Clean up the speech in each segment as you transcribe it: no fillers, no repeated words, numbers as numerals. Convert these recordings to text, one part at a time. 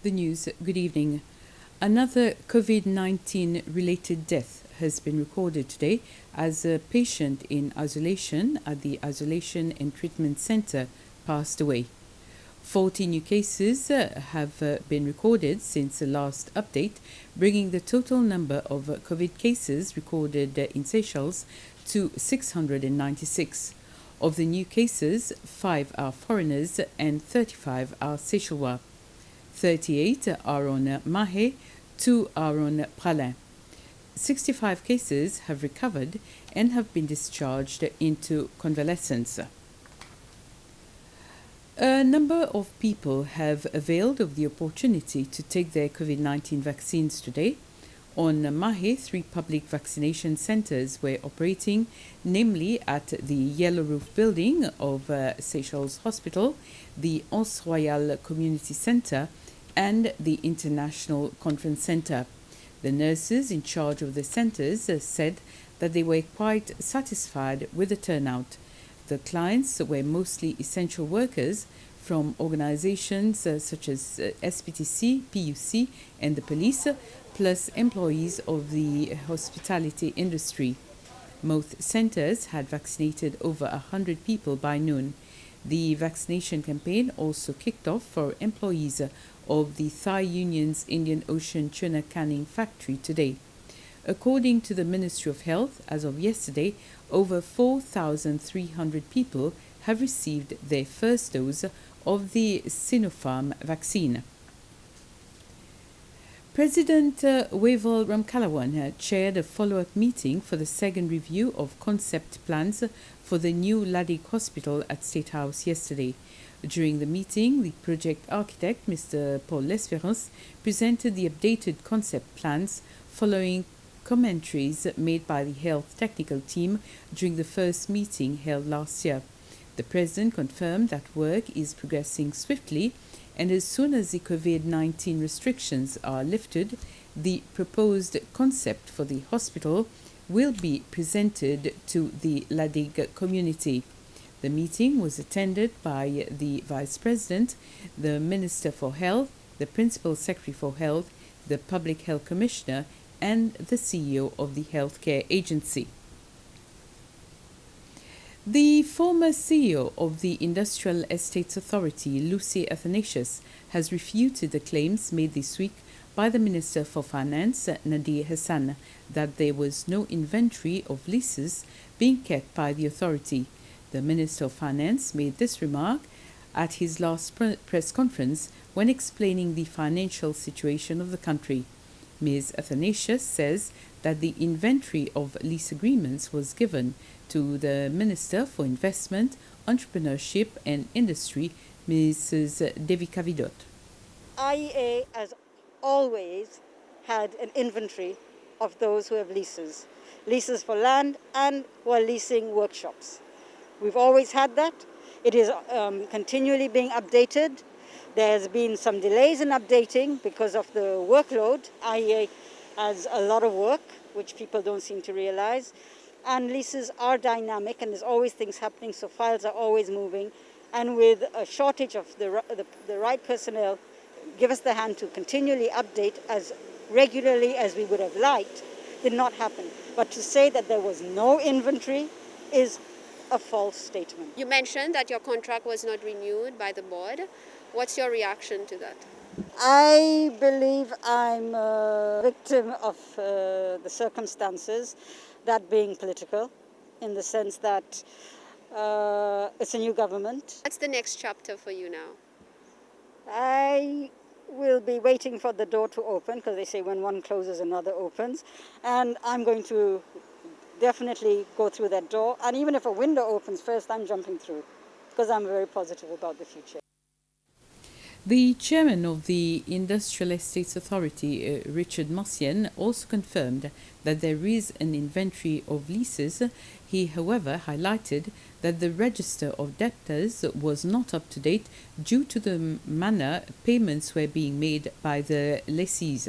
the news. Good evening. Another COVID-19 related death has been recorded today as a patient in isolation at the Isolation and Treatment Center passed away. 40 new cases have been recorded since the last update, bringing the total number of COVID cases recorded in Seychelles to 696. Of the new cases, 5 are foreigners and 35 are Seychellois. 38 are on Mahé, 2 are on Pralin. 65 cases have recovered and have been discharged into convalescence. A number of people have availed of the opportunity to take their COVID-19 vaccines today. On Mahé, 3 public vaccination centers were operating, namely at the Yellow Roof building of Seychelles Hospital, the Anse Royal Community Center, and the International Conference Center. The nurses in charge of the centers said that they were quite satisfied with the turnout. The clients were mostly essential workers from organizations such as SPTC, PUC, and the police, plus employees of the hospitality industry. Most centers had vaccinated over 100 people by noon. The vaccination campaign also kicked off for employees of the Thai Union's Indian Ocean tuna canning factory today. According to the Ministry of Health, as of yesterday, over 4,300 people have received their first dose of the Sinopharm vaccine. President Wavell Ramkalawan chaired a follow-up meeting for the second review of concept plans for the new Ladig Hospital at State House yesterday. During the meeting, the project architect, Mr. Paul L'Espérance, presented the updated concept plans following commentaries made by the health technical team during the first meeting held last year. The President confirmed that work is progressing swiftly, and as soon as the COVID-19 restrictions are lifted, the proposed concept for the hospital will be presented to the Ladig community. The meeting was attended by the Vice President, the Minister for Health, the Principal Secretary for Health, the Public Health Commissioner, and the CEO of the Healthcare Agency. The former CEO of the Industrial Estates Authority, Lucy Athanasius, has refuted the claims made this week by the Minister for Finance, Nadir Hassan, that there was no inventory of leases being kept by the authority. The Minister of Finance made this remark at his last press conference when explaining the financial situation of the country. Ms. Athanasius says that the inventory of lease agreements was given to the Minister for Investment, Entrepreneurship and Industry, Mrs. Devika Vidot. IEA has always had an inventory of those who have leases for land and who are leasing workshops. We've always had that. It is continually being updated. There's been some delays in updating because of the workload. IEA has a lot of work, which people don't seem to realize. And leases are dynamic, and there's always things happening, so files are always moving. And with a shortage of the right personnel, give us the hand to continually update as regularly as we would have liked, did not happen. But to say that there was no inventory is a false statement. You mentioned that your contract was not renewed by the board. What's your reaction to that? I believe I'm a victim of the circumstances, that being political, in the sense that it's a new government. What's the next chapter for you now? I will be waiting for the door to open, because they say when one closes, another opens. And I'm going to definitely go through that door. And even if a window opens first, I'm jumping through, because I'm very positive about the future. The chairman of the Industrial Estates Authority, Richard Martian, also confirmed that there is an inventory of leases. He, however, highlighted that the register of debtors was not up to date due to the manner payments were being made by the lessees.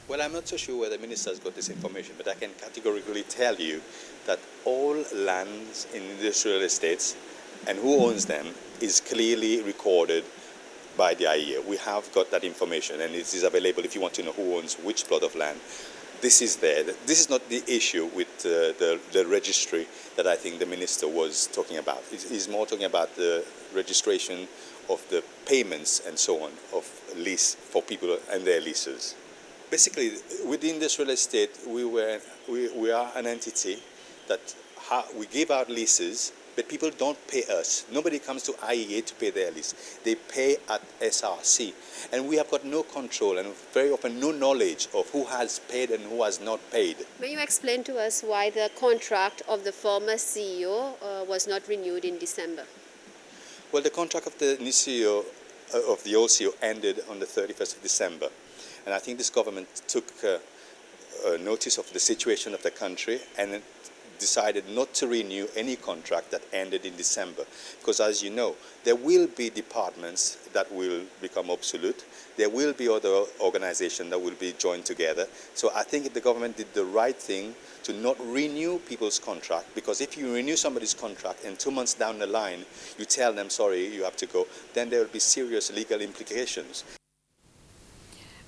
Well, I'm not so sure where the minister has got this information, but I can categorically tell you that all lands in industrial estates and who owns them is clearly recorded by the IEA. We have got that information, and it is available if you want to know who owns which plot of land. This is there. This is not the issue with the registry that I think the minister was talking about. He's more talking about the registration of the payments and so on of lease for people and their leases. Basically, with the industrial estate, we are an entity that we give out leases, but people don't pay us. Nobody comes to IEA to pay their lease. They pay at SRC. And we have got no control and very often no knowledge of who has paid and who has not paid. May you explain to us why the contract of the former CEO was not renewed in December? Well, the contract of the new CEO, of the old CEO, ended on the 31st of December. And I think this government took notice of the situation of the country and decided not to renew any contract that ended in December. Because as you know, there will be departments that will become obsolete. There will be other organizations that will be joined together. So I think the government did the right thing to not renew people's contract, because if you renew somebody's contract and 2 months down the line, you tell them, sorry, you have to go, then there will be serious legal implications.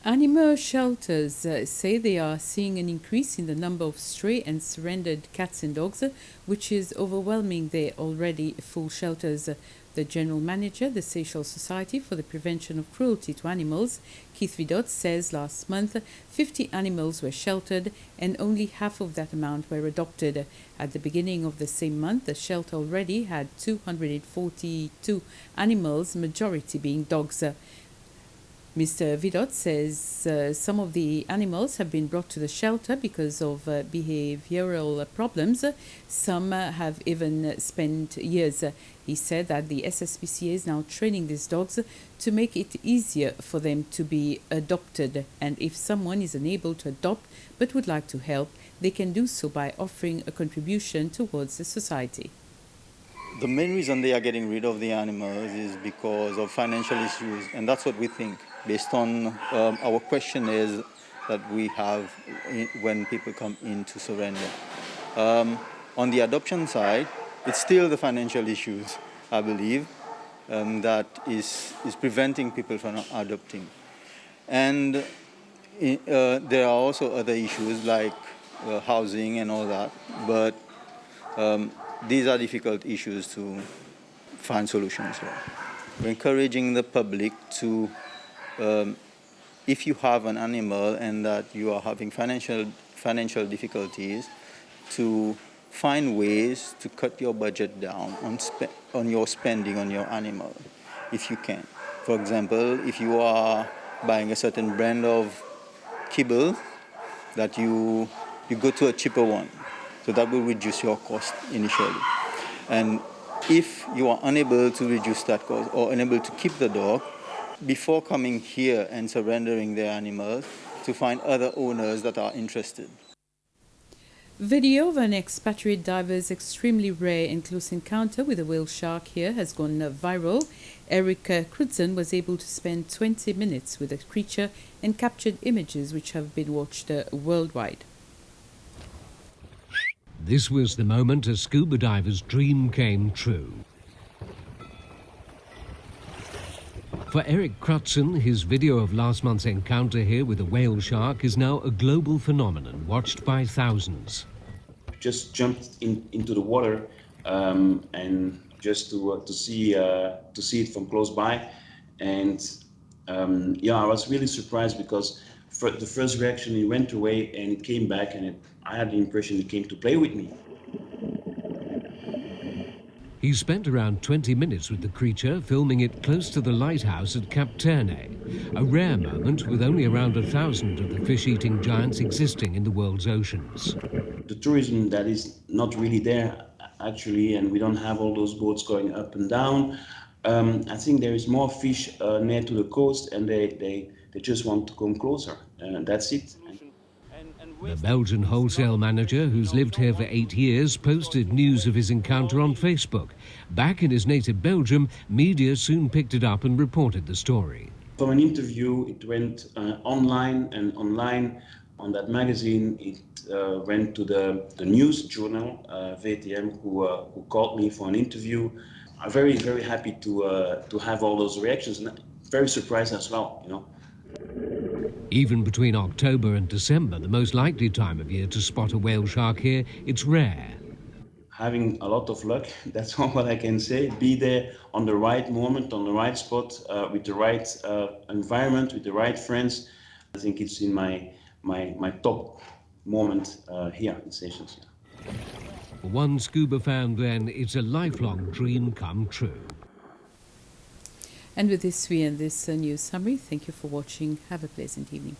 Animal shelters say they are seeing an increase in the number of stray and surrendered cats and dogs, which is overwhelming their already full shelters. The General Manager, the Seychelles Society for the Prevention of Cruelty to Animals, Keith Vidot, says last month 50 animals were sheltered and only half of that amount were adopted. At the beginning of the same month, the shelter already had 242 animals, majority being dogs. Mr. Vidot says some of the animals have been brought to the shelter because of behavioral problems. Some have even spent years. He said that the SSPCA is now training these dogs to make it easier for them to be adopted. And if someone is unable to adopt but would like to help, they can do so by offering a contribution towards the society. The main reason they are getting rid of the animals is because of financial issues, and that's what we think, based on our questionnaires that we have when people come in to surrender. On the adoption side, it's still the financial issues, I believe, that is preventing people from adopting. And there are also other issues like housing and all that, but these are difficult issues to find solutions for. We're encouraging the public to, if you have an animal and that you are having financial difficulties, to find ways to cut your budget down on your spending on your animal, if you can. For example, if you are buying a certain brand of kibble, that you go to a cheaper one. So that will reduce your cost initially. And if you are unable to reduce that cost or unable to keep the dog, before coming here and surrendering their animals, to find other owners that are interested. Video of an expatriate diver's extremely rare and close encounter with a whale shark here has gone viral. Eric Crutzen was able to spend 20 minutes with the creature and captured images which have been watched worldwide. This was the moment a scuba diver's dream came true. For Eric Crutzen, his video of last month's encounter here with a whale shark is now a global phenomenon watched by thousands. Just jumped into the water and just to see it from close by, and I was really surprised because the first reaction, he went away and it came back, and I had the impression it came to play with me. He spent around 20 minutes with the creature, filming it close to the lighthouse at Cap Ternay, a rare moment with only around 1,000 of the fish-eating giants existing in the world's oceans. The tourism that is not really there, actually, and we don't have all those boats going up and down. I think there is more fish near to the coast, and they just want to come closer, and that's it. The Belgian wholesale manager, who's lived here for 8 years, posted news of his encounter on Facebook. Back in his native Belgium, media soon picked it up and reported the story. From an interview, it went online, and online on that magazine, it went to the news journal, VTM, who called me for an interview. I'm very, very happy to have all those reactions. And very surprised as well, you know. Even between October and December, the most likely time of year to spot a whale shark here, it's rare. Having a lot of luck, that's all what I can say. Be there on the right moment, on the right spot, with the right environment, with the right friends. I think it's in my top moment here in Seychelles. For one scuba fan, then, it's a lifelong dream come true. And with this, we end this news summary. Thank you for watching. Have a pleasant evening.